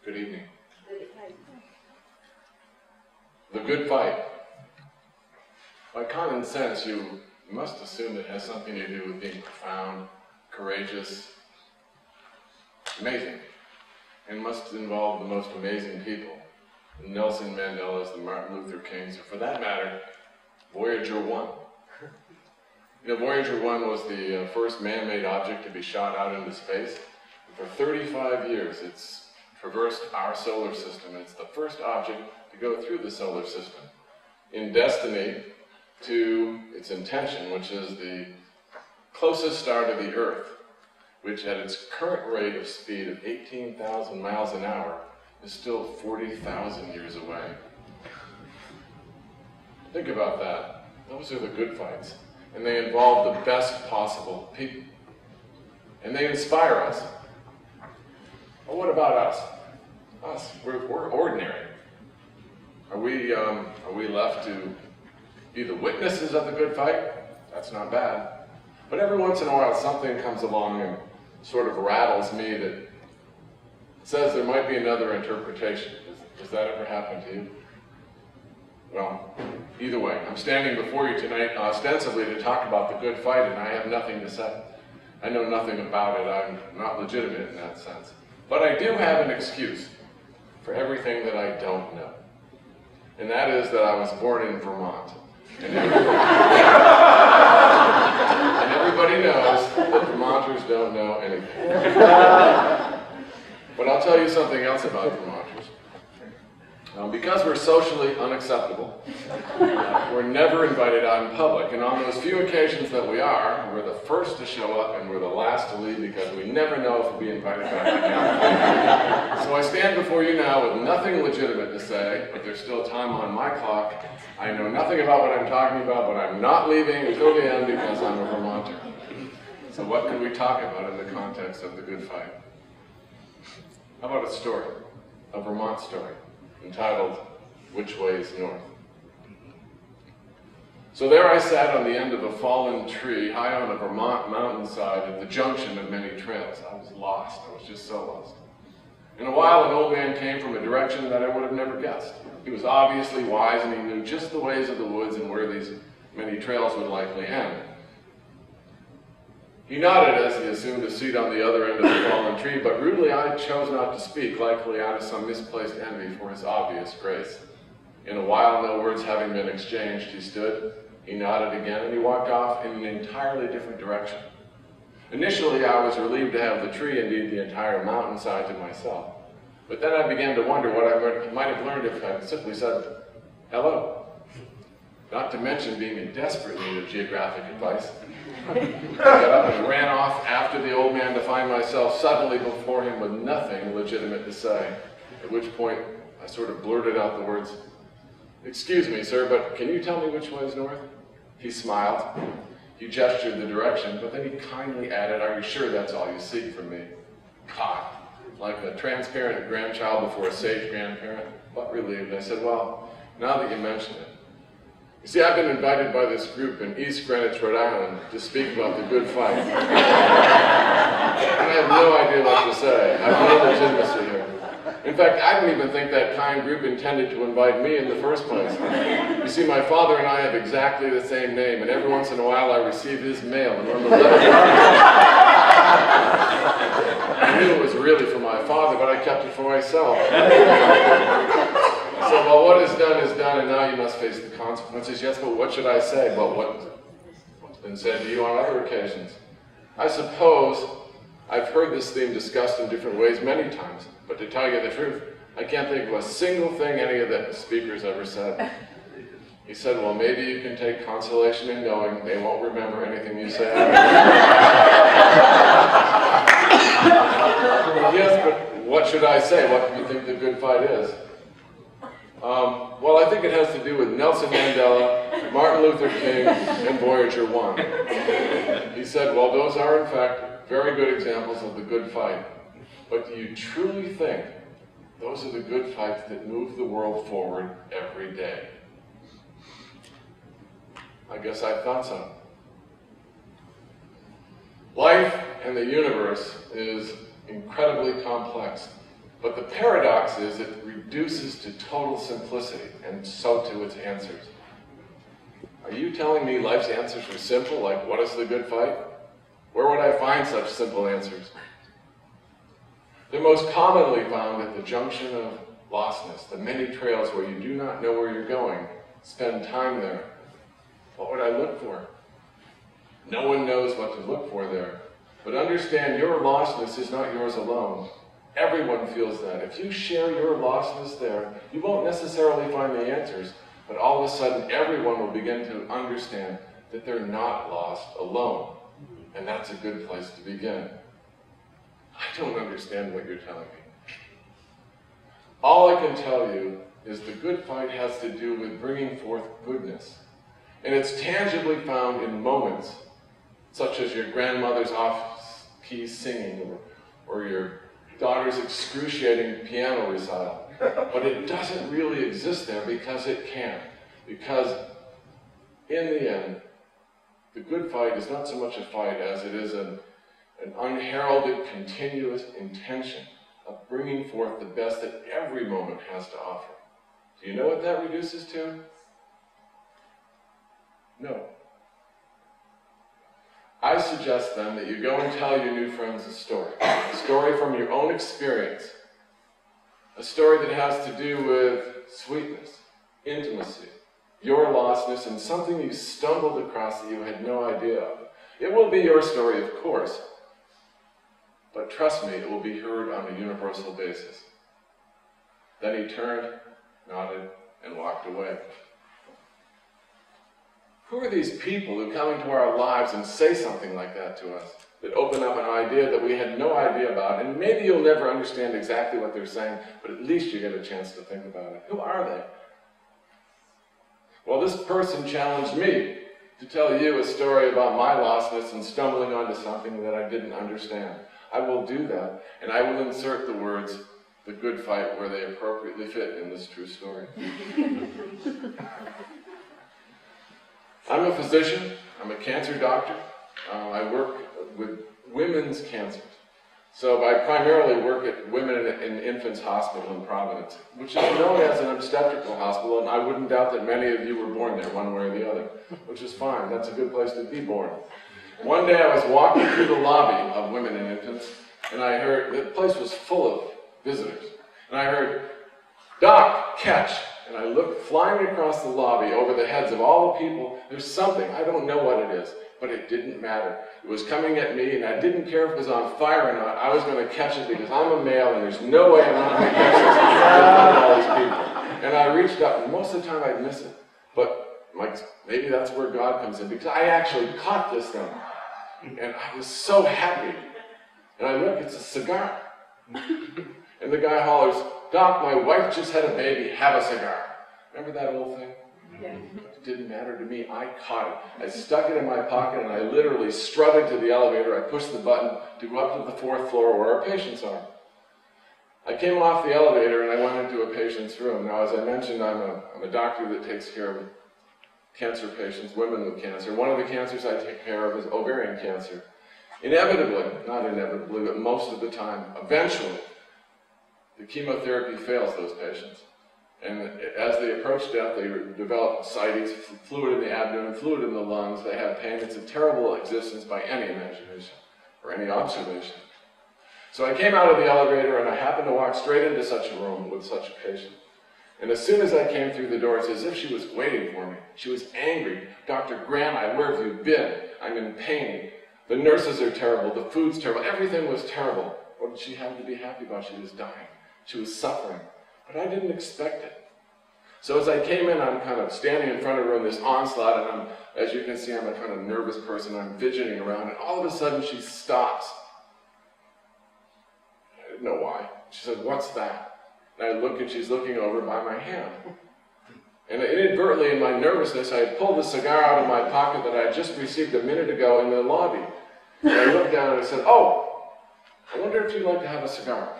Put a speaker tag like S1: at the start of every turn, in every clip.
S1: Good evening. The good fight. By common sense, you must assume it has something to do with being profound, courageous, amazing, and must involve the most amazing people. The Nelson Mandelas, the Martin Luther Kings, or for that matter, Voyager 1. You know, Voyager 1 was the first man-made object to be shot out into space. For 35 years, it's traversed our solar system. It's the first object to go through the solar system in destiny to its intention, which is the closest star to the Earth, which at its current rate of speed of 18,000 miles an hour is still 40,000 years away. Think about that. Those are the good fights. And they involve the best possible people. And they inspire us. Well, what about us? Us, we're ordinary. Are we left to be the witnesses of the good fight? That's not bad. But every once in a while something comes along and sort of rattles me that says there might be another interpretation. Does that ever happen to you? Well, either way, I'm standing before you tonight ostensibly to talk about the good fight, and I have nothing to say. I know nothing about it. I'm not legitimate in that sense. But I do have an excuse for everything that I don't know. And that is that I was born in Vermont. And everybody knows that Vermonters don't know anything. But I'll tell you something else about Vermonters. Because we're socially unacceptable, we're never invited out in public. And on those few occasions that we are, we're the first to show up and we're the last to leave because we never know if we'll be invited back again. So I stand before you now with nothing legitimate to say, but there's still time on my clock. I know nothing about what I'm talking about, but I'm not leaving until the end because I'm a Vermonter. So what can we talk about in the context of the good fight? How about a story, a Vermont story, entitled, Which Way is North? So there I sat on the end of a fallen tree, high on a Vermont mountainside at the junction of many trails. I was lost. I was just so lost. In a while, an old man came from a direction that I would have never guessed. He was obviously wise, and he knew just the ways of the woods and where these many trails would likely end. He nodded as he assumed a seat on the other end of the fallen tree, but rudely I chose not to speak, likely out of some misplaced envy for his obvious grace. In a while, no words having been exchanged, he stood, he nodded again, and he walked off in an entirely different direction. Initially, I was relieved to have the tree, indeed the entire mountainside, to myself. But then I began to wonder what I might have learned if I had simply said, hello. Not to mention being in desperate need of geographic advice. I got up and ran off after the old man to find myself suddenly before him with nothing legitimate to say, at which point I sort of blurted out the words, "Excuse me, sir, but can you tell me which way is north?" He smiled. He gestured the direction, but then he kindly added, "Are you sure that's all you seek from me?" God, like a transparent grandchild before a sage grandparent, but relieved. I said, "Well, now that you mention it, you see, I've been invited by this group in East Greenwich, Rhode Island, to speak about the good fight. And I have no idea what to say. I have no legitimacy here. In fact, I don't even think that kind group intended to invite me in the first place. You see, my father and I have exactly the same name, and every once in a while I receive his mail, and when the letter I knew it was really for my father, but I kept it for myself. I said, well, what is done, and now you must face the consequences. Yes, but what should I say? Well, what's been said to you on other occasions? I suppose I've heard this theme discussed in different ways many times, but to tell you the truth, I can't think of a single thing any of the speakers ever said. He said, well, maybe you can take consolation in knowing they won't remember anything you say. Yes, but what should I say? What do you think the good fight is? Well, I think it has to do with Nelson Mandela, Martin Luther King, and Voyager 1. He said, well, those are, in fact, very good examples of the good fight. But do you truly think those are the good fights that move the world forward every day? I guess I thought so. Life and the universe is incredibly complex. But the paradox is it reduces to total simplicity, and so to its answers. Are you telling me life's answers were simple, like what is the good fight? Where would I find such simple answers? They're most commonly found at the junction of lostness, the many trails where you do not know where you're going. Spend time there. What would I look for? No one knows what to look for there. But understand, your lostness is not yours alone. Everyone feels that. If you share your lostness there, you won't necessarily find the answers, but all of a sudden everyone will begin to understand that they're not lost alone. And that's a good place to begin. I don't understand what you're telling me. All I can tell you is the good fight has to do with bringing forth goodness. And it's tangibly found in moments, such as your grandmother's off-key singing, or your daughter's excruciating piano recital. But it doesn't really exist there because it can't. Because in the end, the good fight is not so much a fight as it is an unheralded, continuous intention of bringing forth the best that every moment has to offer. Do you know what that reduces to? No. I suggest then that you go and tell your new friends a story from your own experience, a story that has to do with sweetness, intimacy, your lostness, and something you stumbled across that you had no idea of. It will be your story, of course, but trust me, it will be heard on a universal basis. Then he turned, nodded, and walked away. Who are these people who come into our lives and say something like that to us, that open up an idea that we had no idea about, and maybe you'll never understand exactly what they're saying, but at least you get a chance to think about it. Who are they? Well, this person challenged me to tell you a story about my lostness and stumbling onto something that I didn't understand. I will do that, and I will insert the words, the good fight, where they appropriately fit in this true story. I'm a physician, I'm a cancer doctor. I work with women's cancers. So I primarily work at Women and Infants Hospital in Providence, which is known as an obstetrical hospital, and I wouldn't doubt that many of you were born there one way or the other, which is fine. That's a good place to be born. One day I was walking through the lobby of Women and Infants, and I heard, the place was full of visitors, and I heard, "Doc, catch!" And I looked flying across the lobby over the heads of all the people. There's something, I don't know what it is, but it didn't matter. It was coming at me, and I didn't care if it was on fire or not. I was going to catch it because I'm a male, and there's no way I'm not going to catch this in front of all these people. And I reached up, and most of the time I'd miss it. But maybe that's where God comes in, because I actually caught this thing. And I was so happy. And I look, it's a cigar. And the guy hollers, "Doc, my wife just had a baby, have a cigar." Remember that old thing? Yeah. It didn't matter to me, I caught it. I stuck it in my pocket and I literally strutted to the elevator. I pushed the button to go up to the 4th floor where our patients are. I came off the elevator and I went into a patient's room. Now, as I mentioned, I'm a doctor that takes care of cancer patients, women with cancer. One of the cancers I take care of is ovarian cancer. Inevitably, not inevitably, but most of the time, eventually, the chemotherapy fails those patients. And as they approach death, they develop ascites, fluid in the abdomen, fluid in the lungs. They have pain. It's a terrible existence by any imagination or any observation. So I came out of the elevator and I happened to walk straight into such a room with such a patient. And as soon as I came through the door, it's as if she was waiting for me. She was angry. "Dr. GRANAI, where have you been? I'm in pain. The nurses are terrible. The food's terrible. Everything was terrible." What did she have to be happy about? She was dying. She was suffering. But I didn't expect it. So as I came in, I'm kind of standing in front of her in this onslaught, and as you can see, I'm a kind of nervous person. I'm fidgeting around, and all of a sudden she stops. I didn't know why. She said, "What's that?" And I look, and she's looking over by my hand. And inadvertently, in my nervousness, I had pulled the cigar out of my pocket that I had just received a minute ago in the lobby. And I looked down and I said, "Oh, I wonder if you'd like to have a cigar."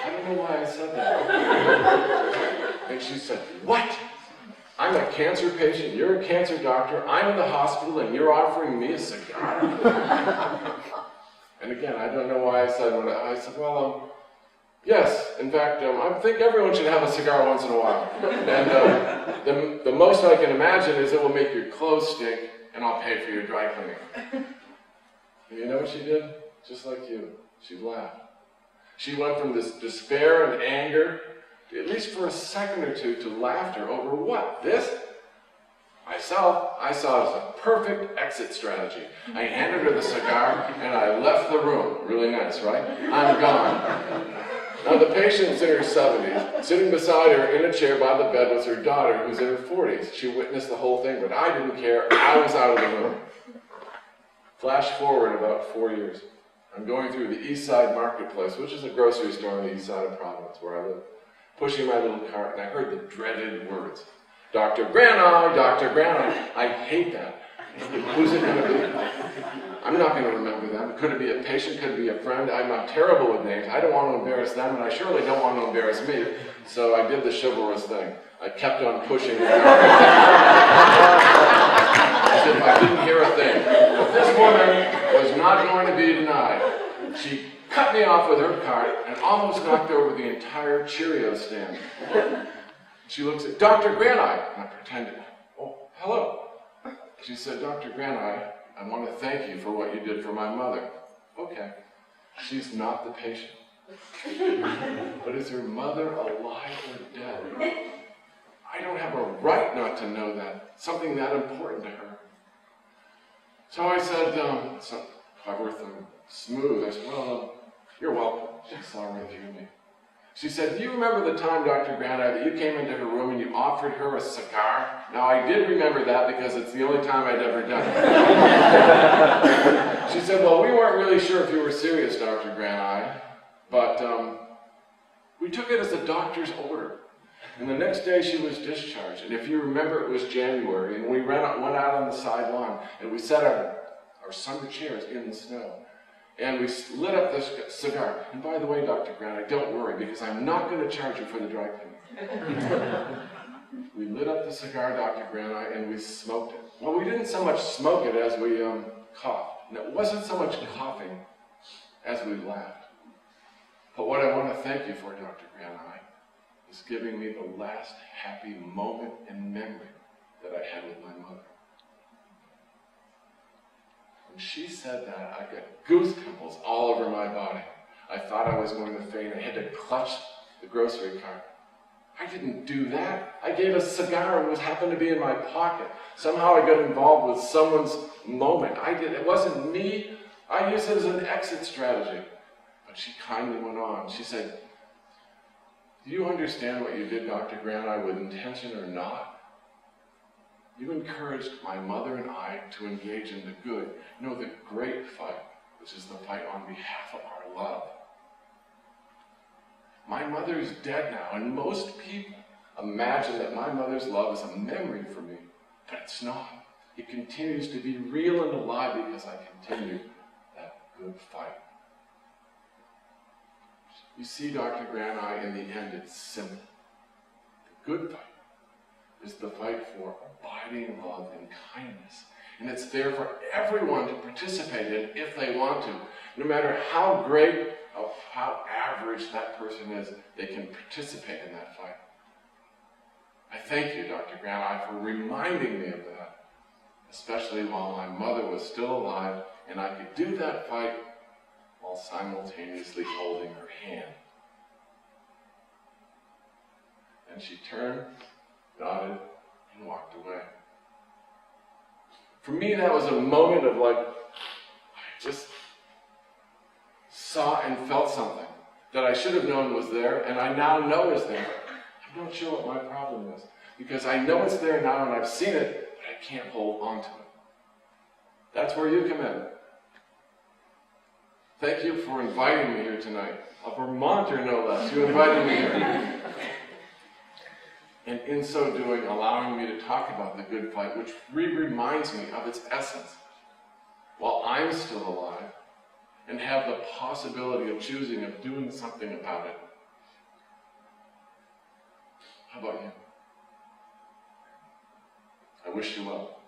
S1: I don't know why I said that. And she said, "What? I'm a cancer patient, you're a cancer doctor, I'm in the hospital, and you're offering me a cigar?" And again, I don't know why I said what I said. Well, yes, in fact, I think everyone should have a cigar once in a while. And the most I can imagine is it will make your clothes stink, and I'll pay for your dry cleaning. And you know what she did? Just like you, she laughed. She went from this despair and anger, at least for a second or two, to laughter over what? This? Myself, I saw it as a perfect exit strategy. I handed her the cigar, and I left the room. Really nice, right? I'm gone. Now the patient's in her 70s. Sitting beside her in a chair by the bed was her daughter, who's in her 40s. She witnessed the whole thing, but I didn't care. I was out of the room. Flash forward about 4 years. I'm going through the East Side Marketplace, which is a grocery store on the east side of Providence, where I live, pushing my little cart, and I heard the dreaded words. Dr. GRANAI, Dr. GRANAI. I hate that. Who's it going to be? I'm not going to remember them. Could it be a patient? Could it be a friend? I'm not terrible with names. I don't want to embarrass them, and I surely don't want to embarrass me. So I did the chivalrous thing. I kept on pushing the cart. As if I didn't hear a thing. But this woman was not going to be denied. She cut me off with her cart and almost knocked over the entire Cheerio stand. She looks at Dr. GRANAI, and I pretended, oh, hello. She said, Dr. GRANAI, I want to thank you for what you did for my mother. Okay, she's not the patient. But is her mother alive or dead? I don't have a right not to know that, something that important to her. So I said, so clever, smooth, I said, well, you're welcome. She saw right through me. She said, do you remember the time, Dr. GRANAI, that you came into her room and you offered her a cigar? Now, I did remember that because it's the only time I'd ever done it. She said, well, we weren't really sure if you were serious, Dr. GRANAI, but we took it as a doctor's order. And the next day she was discharged. And if you remember, it was January, and we went out on the sideline, and we set our summer chairs in the snow. And we lit up this cigar. And by the way, Dr. GRANAI, don't worry, because I'm not going to charge you for the dry cleaning. We lit up the cigar, Dr. GRANAI, and we smoked it. Well, we didn't so much smoke it as we coughed. And it wasn't so much coughing as we laughed. But what I want to thank you for, Dr. GRANAI, is giving me the last happy moment in memory that I had with my mother. When she said that, I got goose pimples all over my body. I thought I was going to faint. I had to clutch the grocery cart. I didn't do that. I gave a cigar and it happened to be in my pocket. Somehow I got involved with someone's moment. It wasn't me. I used it as an exit strategy. But she kindly went on. She said, do you understand what you did, Dr. GRANAI, with intention or not? You encouraged my mother and I to engage in the good, the great fight, which is the fight on behalf of our love. My mother is dead now, and most people imagine that my mother's love is a memory for me, but it's not. It continues to be real and alive because I continue that good fight. You see, Dr. GRANAI, in the end, it's simple. The good fight is the fight for abiding love and kindness. And it's there for everyone to participate in if they want to. No matter how great or how average that person is, they can participate in that fight. I thank you, Dr. GRANAI, for reminding me of that, especially while my mother was still alive and I could do that fight while simultaneously holding her hand. And she turned, nodded, and walked away. For me, that was a moment of I just saw and felt something that I should have known was there, and I now know is there. I'm not sure what my problem is, because I know it's there now and I've seen it, but I can't hold on to it. That's where you come in. Thank you for inviting me here tonight. A Vermonter, no less. You invited me here. And in so doing, allowing me to talk about the good fight, which reminds me of its essence, while I'm still alive and have the possibility of choosing, of doing something about it. How about you? I wish you well.